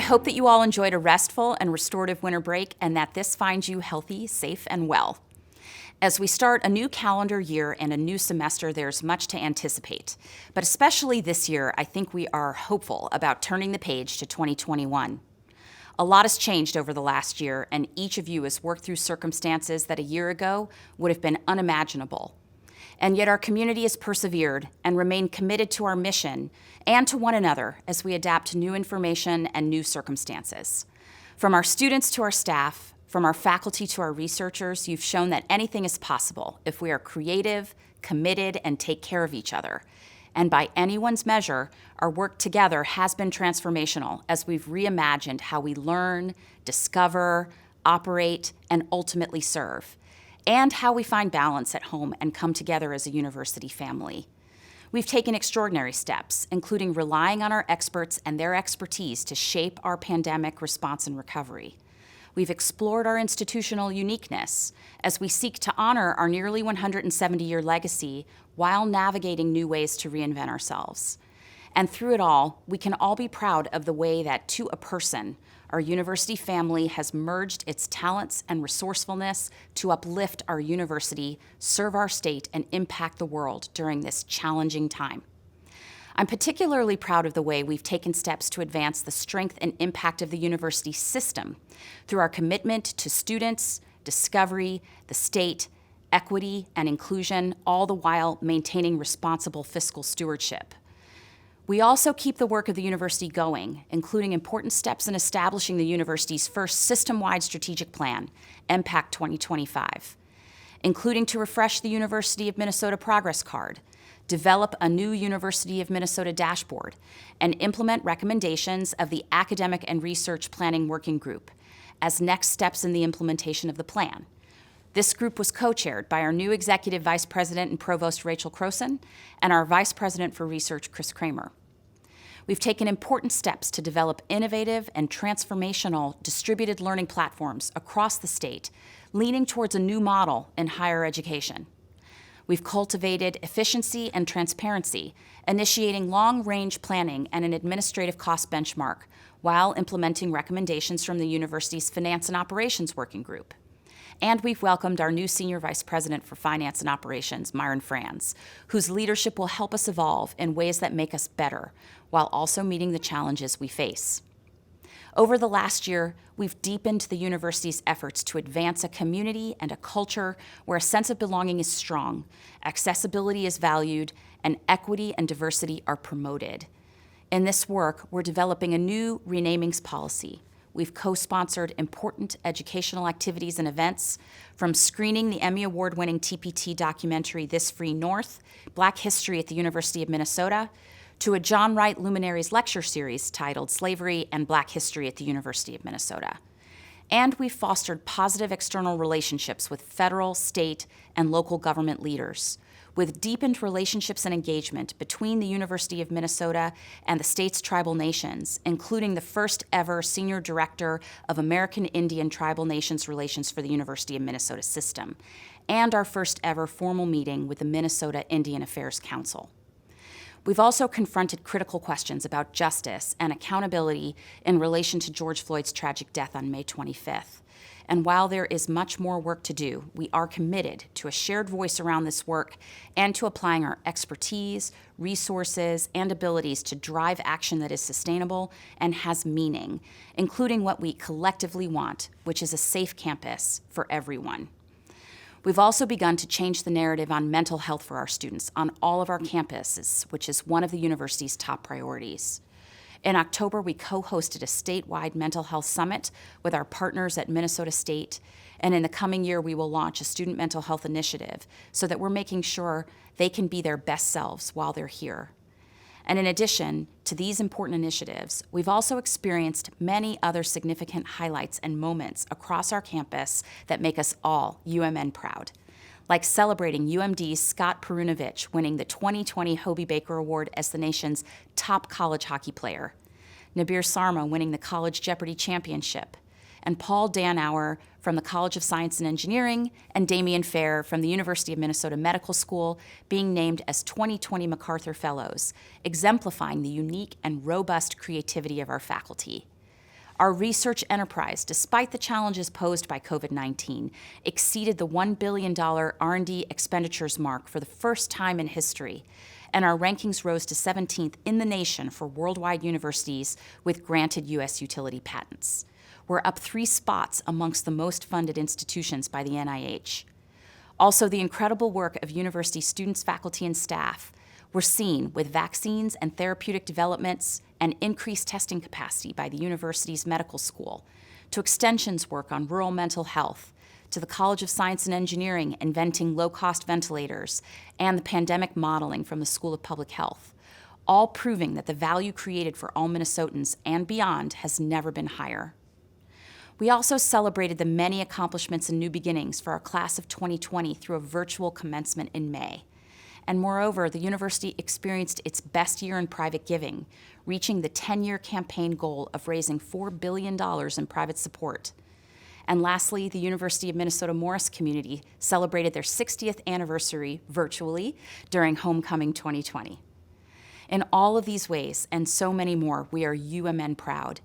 hope that you all enjoyed a restful and restorative winter break and that this finds you healthy, safe, and well. As we start a new calendar year and a new semester, there's much to anticipate. But especially this year, I think we are hopeful about turning the page to 2021. A lot has changed over the last year, and each of you has worked through circumstances that a year ago would have been unimaginable. And yet our community has persevered and remained committed to our mission and to one another as we adapt to new information and new circumstances. From our students to our staff, from our faculty to our researchers, you've shown that anything is possible if we are creative, committed, and take care of each other. And by anyone's measure, our work together has been transformational as we've reimagined how we learn, discover, operate, and ultimately serve, and how we find balance at home and come together as a university family. We've taken extraordinary steps, including relying on our experts and their expertise to shape our pandemic response and recovery. We've explored our institutional uniqueness as we seek to honor our nearly 170-year legacy while navigating new ways to reinvent ourselves. And through it all, we can all be proud of the way that, to a person, our university family has merged its talents and resourcefulness to uplift our university, serve our state, and impact the world during this challenging time. I'm particularly proud of the way we've taken steps to advance the strength and impact of the university system through our commitment to students, discovery, the state, equity, and inclusion, all the while maintaining responsible fiscal stewardship. We also keep the work of the university going, including important steps in establishing the university's first system-wide strategic plan, MPACT 2025, including to refresh the University of Minnesota Progress Card, develop a new University of Minnesota dashboard, and implement recommendations of the Academic and Research Planning Working Group as next steps in the implementation of the plan. This group was co-chaired by our new Executive Vice President and Provost Rachel Croson and our Vice President for Research, Chris Kramer. We've taken important steps to develop innovative and transformational distributed learning platforms across the state, leaning towards a new model in higher education. We've cultivated efficiency and transparency, initiating long-range planning and an administrative cost benchmark, while implementing recommendations from the university's Finance and Operations Working Group. And we've welcomed our new Senior Vice President for Finance and Operations, Myron Franz, whose leadership will help us evolve in ways that make us better, while also meeting the challenges we face. Over the last year, we've deepened the university's efforts to advance a community and a culture where a sense of belonging is strong, accessibility is valued, and equity and diversity are promoted. In this work, we're developing a new renamings policy. We've co-sponsored important educational activities and events, from screening the Emmy Award-winning TPT documentary This Free North, Black History at the University of Minnesota, to a John Wright Luminaries lecture series titled Slavery and Black History at the University of Minnesota. And we've fostered positive external relationships with federal, state, and local government leaders, with deepened relationships and engagement between the University of Minnesota and the state's tribal nations, including the first ever Senior Director of American Indian Tribal Nations Relations for the University of Minnesota system, and our first ever formal meeting with the Minnesota Indian Affairs Council. We've also confronted critical questions about justice and accountability in relation to George Floyd's tragic death on May 25th. And while there is much more work to do, we are committed to a shared voice around this work and to applying our expertise, resources, and abilities to drive action that is sustainable and has meaning, including what we collectively want, which is a safe campus for everyone. We've also begun to change the narrative on mental health for our students on all of our campuses, which is one of the university's top priorities. In October, we co-hosted a statewide mental health summit with our partners at Minnesota State, and in the coming year, we will launch a student mental health initiative so that we're making sure they can be their best selves while they're here. And in addition to these important initiatives, we've also experienced many other significant highlights and moments across our campus that make us all UMN proud, like celebrating UMD's Scott Perunovich winning the 2020 Hobie Baker Award as the nation's top college hockey player, Nabir Sarma winning the College Jeopardy Championship, and Paul Danauer from the College of Science and Engineering, and Damian Fair from the University of Minnesota Medical School being named as 2020 MacArthur Fellows, exemplifying the unique and robust creativity of our faculty. Our research enterprise, despite the challenges posed by COVID-19, exceeded the $1 billion R&D expenditures mark for the first time in history, and our rankings rose to 17th in the nation for worldwide universities with granted U.S. utility patents. We're up 3 spots amongst the most funded institutions by the NIH. Also, the incredible work of university students, faculty, and staff were seen with vaccines and therapeutic developments and increased testing capacity by the university's medical school, to extensions work on rural mental health, to the College of Science and Engineering inventing low-cost ventilators, and the pandemic modeling from the School of Public Health, all proving that the value created for all Minnesotans and beyond has never been higher. We also celebrated the many accomplishments and new beginnings for our class of 2020 through a virtual commencement in May. And moreover, the university experienced its best year in private giving, reaching the 10-year campaign goal of raising $4 billion in private support. And lastly, the University of Minnesota Morris community celebrated their 60th anniversary virtually during Homecoming 2020. In all of these ways, and so many more, we are UMN proud.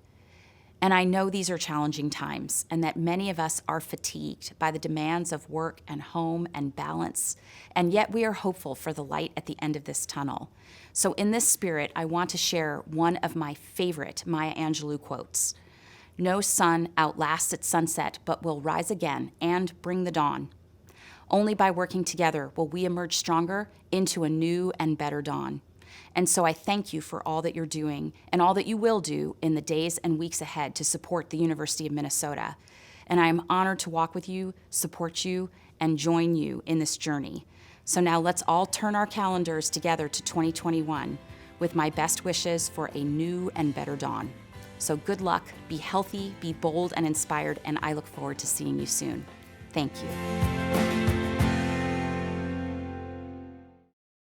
And I know these are challenging times, and that many of us are fatigued by the demands of work and home and balance, and yet we are hopeful for the light at the end of this tunnel. So in this spirit, I want to share one of my favorite Maya Angelou quotes. "No sun outlasts its sunset, but will rise again and bring the dawn. Only by working together will we emerge stronger into a new and better dawn." And so I thank you for all that you're doing and all that you will do in the days and weeks ahead to support the University of Minnesota. And I am honored to walk with you, support you, and join you in this journey. So now let's all turn our calendars together to 2021 with my best wishes for a new and better dawn. So good luck, be healthy, be bold and inspired, and I look forward to seeing you soon. Thank you.